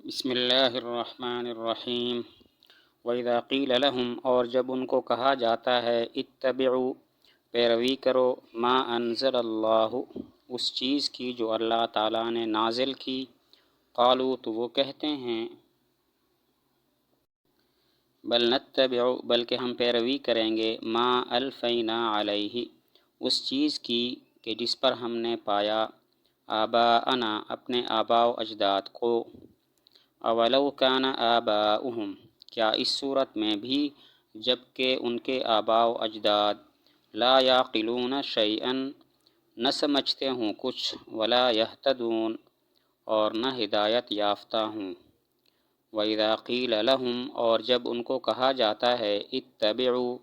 بسم اللہ الرحمن الرحیم۔ وَإِذَا قِيلَ لَهُمْ، اور جب ان کو کہا جاتا ہے اتبعوا، پیروی کرو، ما انزل اللہ، اس چیز کی جو اللہ تعالیٰ نے نازل کی، قالوا، تو وہ کہتے ہیں بل نتبع، بلکہ ہم پیروی کریں گے، ما الفینا علیہ، اس چیز کی کہ جس پر ہم نے پایا آباءنا، اپنے آباء و اجداد کو، اولو کان آباؤہم، کیا اس صورت میں بھی جب کہ ان کے آباء و اجداد لا یعقلون شیئا، نہ سمجھتے ہوں کچھ، ولا یہتدون، اور نہ ہدایت یافتہ ہوں۔ وَإِذَا قِيلَ لَهُمْ، اور جب ان کو کہا جاتا ہے اتبعوا،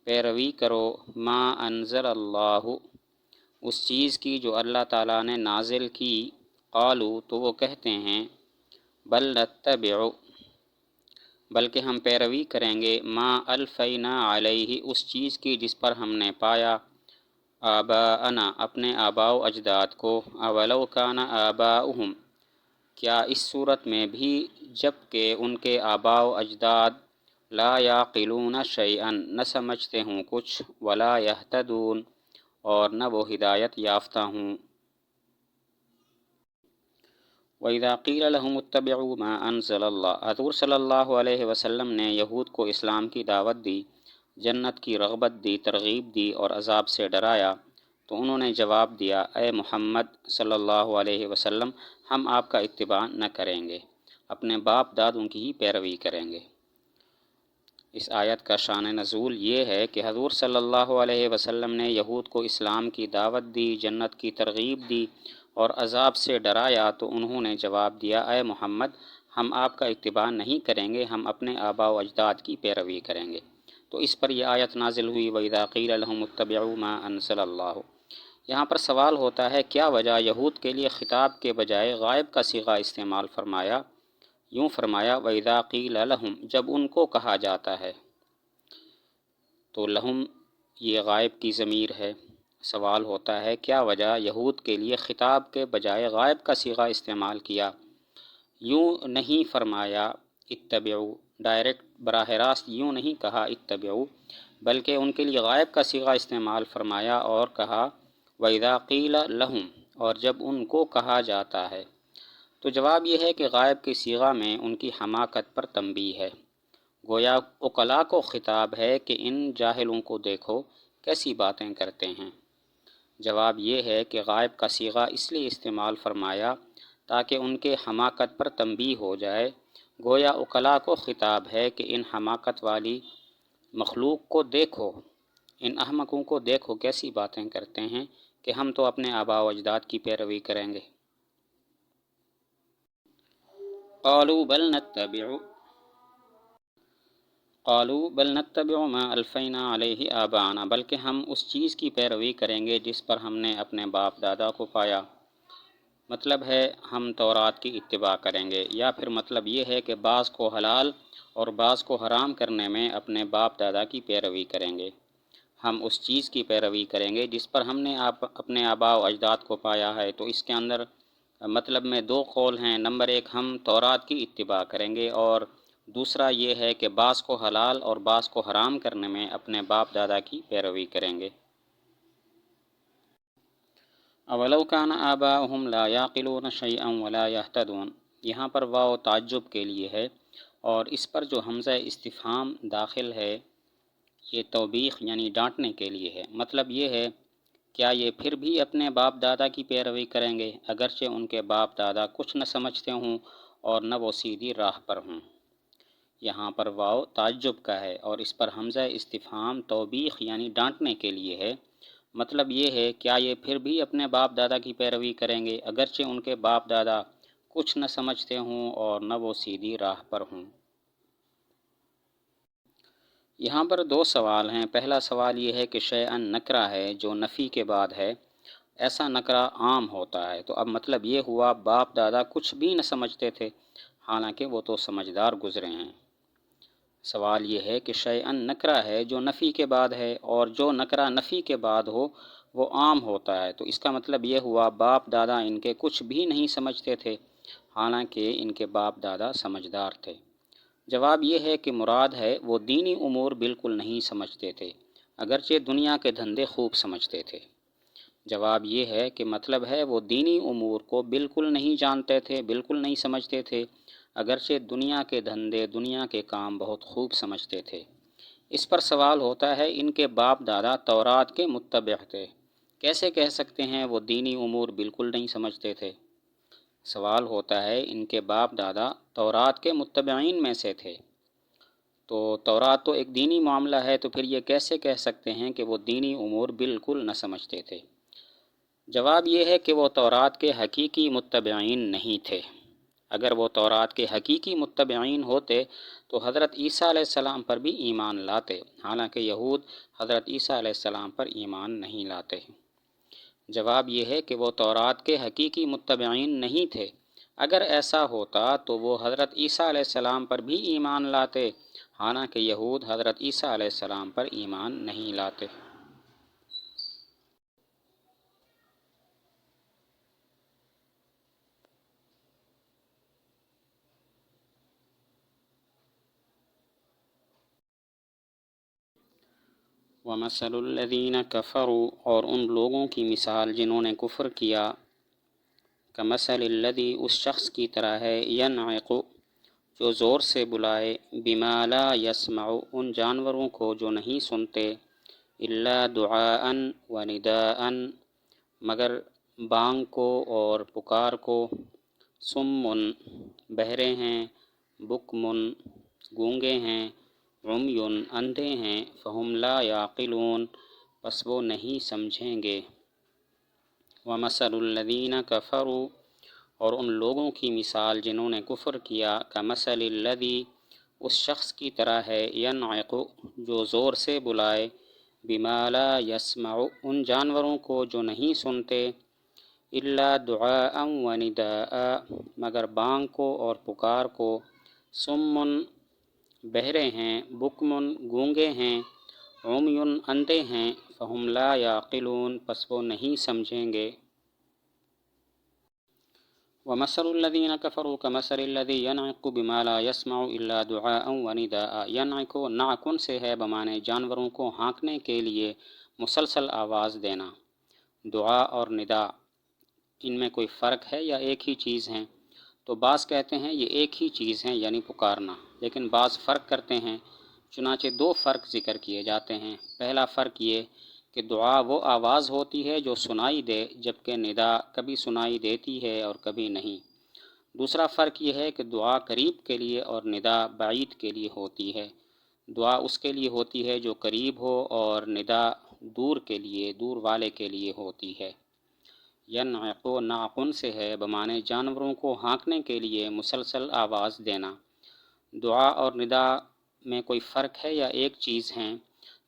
پیروی کرو، ما انزل اللہ، اس چیز کی جو اللہ تعالیٰ نے نازل کی، قالوا، تو وہ کہتے ہیں بل نتبع، بلکہ ہم پیروی کریں گے، ما الفینا علیہ، اس چیز کی جس پر ہم نے پایا آباءنا، اپنے آباء و اجداد کو، اولو کان آباؤہم، کیا اس صورت میں بھی جب کہ ان کے آباء و اجداد لا یعقلون شیئا، نہ سمجھتے ہوں کچھ، ولا یہتدون، اور نہ وہ ہدایت یافتہ ہوں۔ وَإِذَا قِيلَ لَهُمُ اتَّبِعُوا مَا أَنزَلَ اللَّهُ، حضور صلی اللہ علیہ وسلم نے یہود کو اسلام کی دعوت دی، جنت کی رغبت دی، ترغیب دی اور عذاب سے ڈرایا، تو انہوں نے جواب دیا، اے محمد صلی اللہ علیہ وسلم، ہم آپ کا اتباع نہ کریں گے، اپنے باپ دادوں کی ہی پیروی کریں گے۔ اس آیت کا شان نزول یہ ہے کہ حضور صلی اللہ علیہ وسلم نے یہود کو اسلام کی دعوت دی، جنت کی ترغیب دی اور عذاب سے ڈرایا، تو انہوں نے جواب دیا، اے محمد، ہم آپ کا اتباع نہیں کریں گے، ہم اپنے آباء و اجداد کی پیروی کریں گے۔ تو اس پر یہ آیت نازل ہوئی، وَإِذَا قِيلَ لَهُمُ اتَّبِعُوا مَا أَنزَلَ اللَّهُ۔ یہاں پر سوال ہوتا ہے، کیا وجہ یہود کے لیے خطاب کے بجائے غائب کا صیغہ استعمال فرمایا؟ یوں فرمایا، وَإِذَا قِيلَ لَهُمْ، جب ان کو کہا جاتا ہے، تو لہم یہ غائب کی ضمیر ہے۔ سوال ہوتا ہے، کیا وجہ یہود کے لیے خطاب کے بجائے غائب کا صیغہ استعمال کیا؟ یوں نہیں فرمایا اتبعوا، ڈائریکٹ براہ راست یوں نہیں کہا اتبعوا، بلکہ ان کے لیے غائب کا صیغہ استعمال فرمایا اور کہا وَإِذَا قِيلَ لَهُمْ، اور جب ان کو کہا جاتا ہے۔ تو جواب یہ ہے کہ غائب کی صیغہ میں ان کی حماقت پر تنبیہ ہے، گویا عقلاء کو خطاب ہے کہ ان جاہلوں کو دیکھو کیسی باتیں کرتے ہیں۔ جواب یہ ہے کہ غائب کا صیغہ اس لیے استعمال فرمایا تاکہ ان کے حماقت پر تنبیہ ہو جائے، گویا عقلاء کو خطاب ہے کہ ان حماقت والی مخلوق کو دیکھو، ان احمقوں کو دیکھو کیسی باتیں کرتے ہیں کہ ہم تو اپنے آباء و اجداد کی پیروی کریں گے۔ قالوا بل نتبع ما الفینا علیہ آباءنا، بلکہ ہم اس چیز کی پیروی کریں گے جس پر ہم نے اپنے باپ دادا کو پایا۔ مطلب ہے ہم تورات کی اتباع کریں گے، یا پھر مطلب یہ ہے کہ بعض کو حلال اور بعض کو حرام کرنے میں اپنے باپ دادا کی پیروی کریں گے۔ ہم اس چیز کی پیروی کریں گے جس پر ہم نے اپنے آباء و اجداد کو پایا ہے۔ تو اس کے اندر مطلب میں دو قول ہیں، نمبر ایک ہم تورات کی اتباع کریں گے، اور دوسرا یہ ہے کہ بعض کو حلال اور بعض کو حرام کرنے میں اپنے باپ دادا کی پیروی کریں گے۔ اولو کان آباؤہم لا یعقلون شیئا ولا یہتدون، یہاں پر واو تعجب کے لیے ہے، اور اس پر جو حمزہ استفہام داخل ہے یہ توبیخ یعنی ڈانٹنے کے لیے ہے۔ مطلب یہ ہے، کیا یہ پھر بھی اپنے باپ دادا کی پیروی کریں گے اگرچہ ان کے باپ دادا کچھ نہ سمجھتے ہوں اور نہ وہ سیدھی راہ پر ہوں۔ یہاں پر واو تعجب کا ہے اور اس پر حمزہ استفہام توبیخ یعنی ڈانٹنے کے لیے ہے۔ مطلب یہ ہے، کیا یہ پھر بھی اپنے باپ دادا کی پیروی کریں گے اگرچہ ان کے باپ دادا کچھ نہ سمجھتے ہوں اور نہ وہ سیدھی راہ پر ہوں۔ یہاں پر دو سوال ہیں۔ پہلا سوال یہ ہے کہ شیئن نکرہ ہے جو نفی کے بعد ہے، ایسا نکرہ عام ہوتا ہے، تو اب مطلب یہ ہوا باپ دادا کچھ بھی نہ سمجھتے تھے حالانکہ وہ تو سمجھدار گزرے ہیں۔ سوال یہ ہے کہ شیئن نکرہ ہے جو نفی کے بعد ہے، اور جو نکرہ نفی کے بعد ہو وہ عام ہوتا ہے، تو اس کا مطلب یہ ہوا باپ دادا ان کے کچھ بھی نہیں سمجھتے تھے حالانکہ ان کے باپ دادا سمجھدار تھے۔ جواب یہ ہے کہ مراد ہے وہ دینی امور بالکل نہیں سمجھتے تھے، اگرچہ دنیا کے دھندے خوب سمجھتے تھے۔ جواب یہ ہے کہ مطلب ہے وہ دینی امور کو بالکل نہیں جانتے تھے، بالکل نہیں سمجھتے تھے، اگرچہ دنیا کے دھندے، دنیا کے کام بہت خوب سمجھتے تھے۔ اس پر سوال ہوتا ہے ان کے باپ دادا تورات کے متبع تھے، کیسے کہہ سکتے ہیں وہ دینی امور بالکل نہیں سمجھتے تھے؟ سوال ہوتا ہے ان کے باپ دادا تورات کے متبعین میں سے تھے، تو تورات تو ایک دینی معاملہ ہے، تو پھر یہ کیسے کہہ سکتے ہیں کہ وہ دینی امور بالکل نہ سمجھتے تھے؟ جواب یہ ہے کہ وہ تورات کے حقیقی متبعین نہیں تھے۔ اگر وہ تورات کے حقیقی متبعین ہوتے تو حضرت عیسیٰ علیہ السلام پر بھی ایمان لاتے، حالانکہ یہود حضرت عیسیٰ علیہ السلام پر ایمان نہیں لاتے۔ جواب یہ ہے کہ وہ تورات کے حقیقی متبعین نہیں تھے۔ اگر ایسا ہوتا تو وہ حضرت عیسیٰ علیہ السلام پر بھی ایمان لاتے، حالانکہ یہود حضرت عیسیٰ علیہ السلام پر ایمان نہیں لاتے۔ وَمَثَلُ الَّذِينَ كَفَرُوا، اور ان لوگوں کی مثال جنہوں نے کفر کیا، كَمَثَلِ الَّذِي، اس شخص کی طرح ہے، يَنْعِقُ، جو زور سے بلائے، بِمَا لَا يَسْمَعُ، ان جانوروں کو جو نہیں سنتے، إِلَّا دُعَاءً وَنِدَاءً، مگر بانگ کو اور پکار کو، سُمٌّ، بہرے ہیں، بُکْمٌ، گونگے ہیں، عُمْیٌ، اندھے ہیں، فَهُمْ لَا يَعْقِلُونَ، پس وہ نہیں سمجھیں گے۔ وَمَثَلُ الَّذِينَ كَفَرُوا، اور ان لوگوں کی مثال جنہوں نے کفر کیا، كَمَثَلِ الَّذِي، اس شخص کی طرح ہے، يَنْعِقُ، جو زور سے بلائے، بِمَا لَا يَسْمَعُ، ان جانوروں کو جو نہیں سنتے، إِلَّا دُعَاءً وَنِدَاءً، مگر بانگ کو اور پکار کو، سُمٌّ، بہرے ہیں، بُکْمٌ، گونگے ہیں، عُمْیٌ، اندھے ہیں، فَهُمْ لَا يَعْقِلُونَ، پس وہ نہیں سمجھیں گے۔ وَمَثَلُ الَّذِينَ كَفَرُوا كَمَثَلِ الَّذِي يَنْعِقُ بِمَا لَا يَسْمَعُ إِلَّا دُعَاءً وَنِدَاءً، يَنْعِقُ نعقن سے ہے بمعنی جانوروں کو ہانکنے کے لیے مسلسل آواز دینا۔ دعا اور ندا، ان میں کوئی فرق ہے یا ایک ہی چیز ہیں؟ تو بعض کہتے ہیں یہ ایک ہی چیز ہیں، یعنی پکارنا، لیکن بعض فرق کرتے ہیں، چنانچہ دو فرق ذکر کیے جاتے ہیں۔ پہلا فرق یہ کہ دعا وہ آواز ہوتی ہے جو سنائی دے، جبکہ ندا کبھی سنائی دیتی ہے اور کبھی نہیں۔ دوسرا فرق یہ ہے کہ دعا قریب کے لیے اور ندا بعید کے لیے ہوتی ہے۔ دعا اس کے لیے ہوتی ہے جو قریب ہو، اور ندا دور کے لیے، دور والے کے لیے ہوتی ہے۔ ینعق نعقن سے ہے بمعنی جانوروں کو ہانکنے کے لیے مسلسل آواز دینا۔ دعا اور ندا میں کوئی فرق ہے یا ایک چیز ہیں؟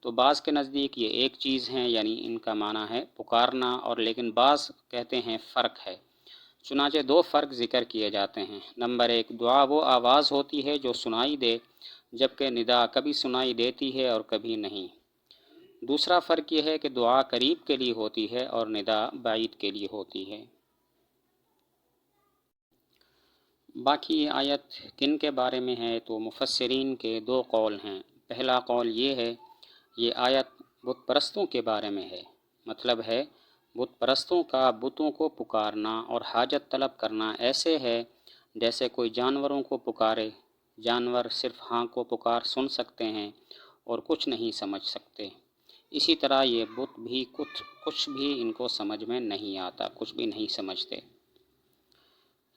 تو بعض کے نزدیک یہ ایک چیز ہیں، یعنی ان کا معنی ہے پکارنا، اور لیکن بعض کہتے ہیں فرق ہے۔ چنانچہ دو فرق ذکر کیے جاتے ہیں۔ نمبر ایک، دعا وہ آواز ہوتی ہے جو سنائی دے، جبکہ ندا کبھی سنائی دیتی ہے اور کبھی نہیں۔ دوسرا فرق یہ ہے کہ دعا قریب کے لیے ہوتی ہے اور ندا بعید کے لیے ہوتی ہے۔ باقی یہ آیت کن کے بارے میں ہے؟ تو مفسرین کے دو قول ہیں۔ پہلا قول یہ ہے، یہ آیت بت پرستوں کے بارے میں ہے، مطلب ہے بت پرستوں کا بتوں کو پکارنا اور حاجت طلب کرنا ایسے ہے جیسے کوئی جانوروں کو پکارے۔ جانور صرف ہاں کو پکار سن سکتے ہیں اور کچھ نہیں سمجھ سکتے، اسی طرح یہ بت بھی کچھ بھی ان کو سمجھ میں نہیں آتا، کچھ بھی نہیں سمجھتے۔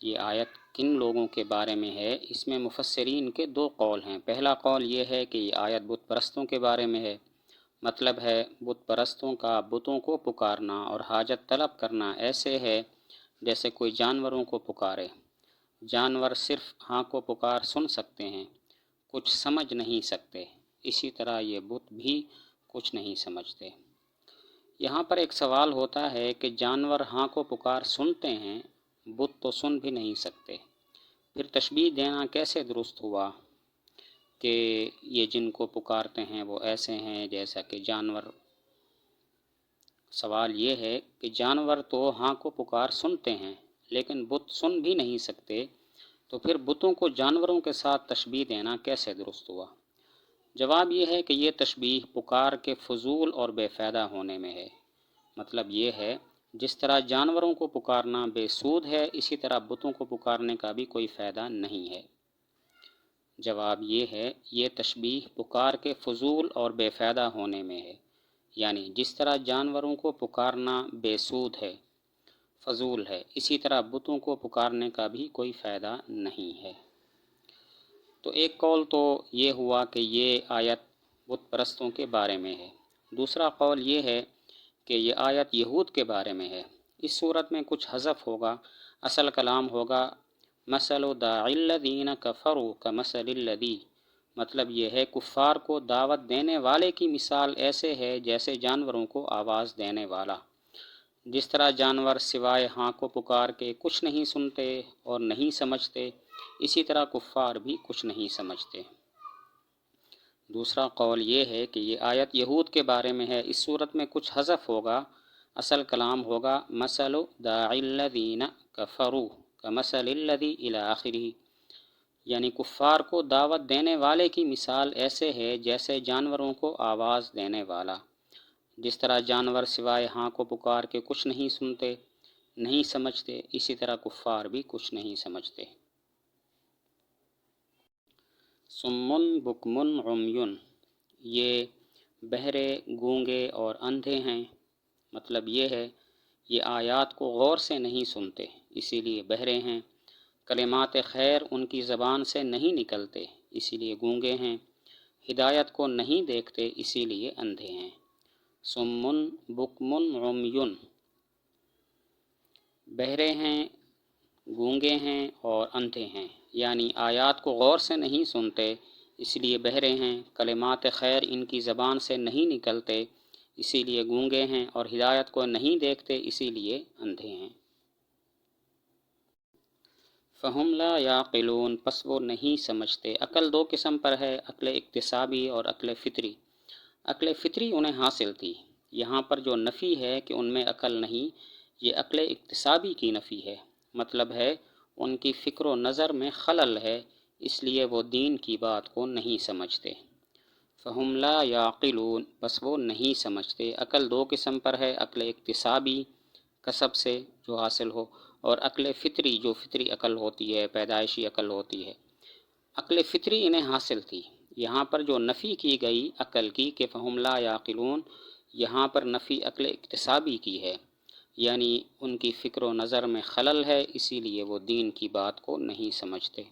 یہ آیت کن لوگوں کے بارے میں ہے؟ اس میں مفسرین کے دو قول ہیں۔ پہلا قول یہ ہے کہ یہ آیت بت پرستوں کے بارے میں ہے، مطلب ہے بت پرستوں کا بتوں کو پکارنا اور حاجت طلب کرنا ایسے ہے جیسے کوئی جانوروں کو پکارے۔ جانور صرف ہاں کو پکار سن سکتے ہیں، کچھ سمجھ نہیں سکتے، اسی طرح یہ بت بھی کچھ نہیں سمجھتے۔ یہاں پر ایک سوال ہوتا ہے کہ جانور ہاں کو پکار سنتے ہیں، بت تو سن بھی نہیں سکتے، پھر تشبیہ دینا کیسے درست ہوا کہ یہ جن کو پکارتے ہیں وہ ایسے ہیں جیسا کہ جانور؟ سوال یہ ہے کہ جانور تو ہاں کو پکار سنتے ہیں، لیکن بت سن بھی نہیں سکتے، تو پھر بتوں کو جانوروں کے ساتھ تشبیہ دینا کیسے درست ہوا؟ جواب یہ ہے کہ یہ تشبیہ پکار کے فضول اور بے فائدہ ہونے میں ہے۔ مطلب یہ ہے، جس طرح جانوروں کو پکارنا بے سود ہے، اسی طرح بتوں کو پکارنے کا بھی کوئی فائدہ نہیں ہے۔ جواب یہ ہے، یہ تشبیہ پکار کے فضول اور بے فائدہ ہونے میں ہے، یعنی جس طرح جانوروں کو پکارنا بے سود ہے، فضول ہے، اسی طرح بتوں کو پکارنے کا بھی کوئی فائدہ نہیں ہے۔ تو ایک قول تو یہ ہوا کہ یہ آیت بت پرستوں کے بارے میں ہے۔ دوسرا قول یہ ہے کہ یہ آیت یہود کے بارے میں ہے۔ اس صورت میں کچھ حذف ہوگا، اصل کلام ہوگا مثل داعی الذین کفروا کمثل الذی، مطلب یہ ہے کفار کو دعوت دینے والے کی مثال ایسے ہے جیسے جانوروں کو آواز دینے والا۔ جس طرح جانور سوائے ہاں کو پکار کے کچھ نہیں سنتے اور نہیں سمجھتے، اسی طرح کفار بھی کچھ نہیں سمجھتے۔ دوسرا قول یہ ہے کہ یہ آیت یہود کے بارے میں ہے۔ اس صورت میں کچھ حذف ہوگا، اصل کلام ہوگا مثل داعی الذین کفروا کمثل الذی الی آخرہ، یعنی کفار کو دعوت دینے والے کی مثال ایسے ہے جیسے جانوروں کو آواز دینے والا۔ جس طرح جانور سوائے ہاں کو پکار کے کچھ نہیں سنتے، نہیں سمجھتے، اسی طرح کفار بھی کچھ نہیں سمجھتے۔ سمن بکمن عمیٌ، یہ بہرے، گونگے اور اندھے ہیں۔ مطلب یہ ہے، یہ آیات کو غور سے نہیں سنتے، اسی لیے بہرے ہیں۔ کلمات خیر ان کی زبان سے نہیں نکلتے، اسی لیے گونگے ہیں۔ ہدایت کو نہیں دیکھتے، اسی لیے اندھے ہیں۔ سمن بکمن عمیٌ، بہرے ہیں، گونگے ہیں اور اندھے ہیں، یعنی آیات کو غور سے نہیں سنتے، اس لیے بہرے ہیں۔ کلمات خیر ان کی زبان سے نہیں نکلتے، اسی لیے گونگے ہیں، اور ہدایت کو نہیں دیکھتے، اسی لیے اندھے ہیں۔ فہم لا یعقلون، پس وہ نہیں سمجھتے۔ عقل دو قسم پر ہے، عقل اکتسابی اور عقل فطری۔ عقل فطری انہیں حاصل تھی۔ یہاں پر جو نفی ہے کہ ان میں عقل نہیں، یہ عقل اکتسابی کی نفی ہے۔ مطلب ہے ان کی فکر و نظر میں خلل ہے، اس لیے وہ دین کی بات کو نہیں سمجھتے۔ فہم لا یعقلون، بس وہ نہیں سمجھتے۔ عقل دو قسم پر ہے، عقل اکتسابی کسب سے جو حاصل ہو، اور عقل فطری جو فطری عقل ہوتی ہے، پیدائشی عقل ہوتی ہے۔ عقل فطری انہیں حاصل تھی۔ یہاں پر جو نفی کی گئی عقل کی کہ فہم لا یعقلون، یہاں پر نفی عقل اکتسابی کی ہے، یعنی ان کی فکر و نظر میں خلل ہے، اسی لیے وہ دین کی بات کو نہیں سمجھتے۔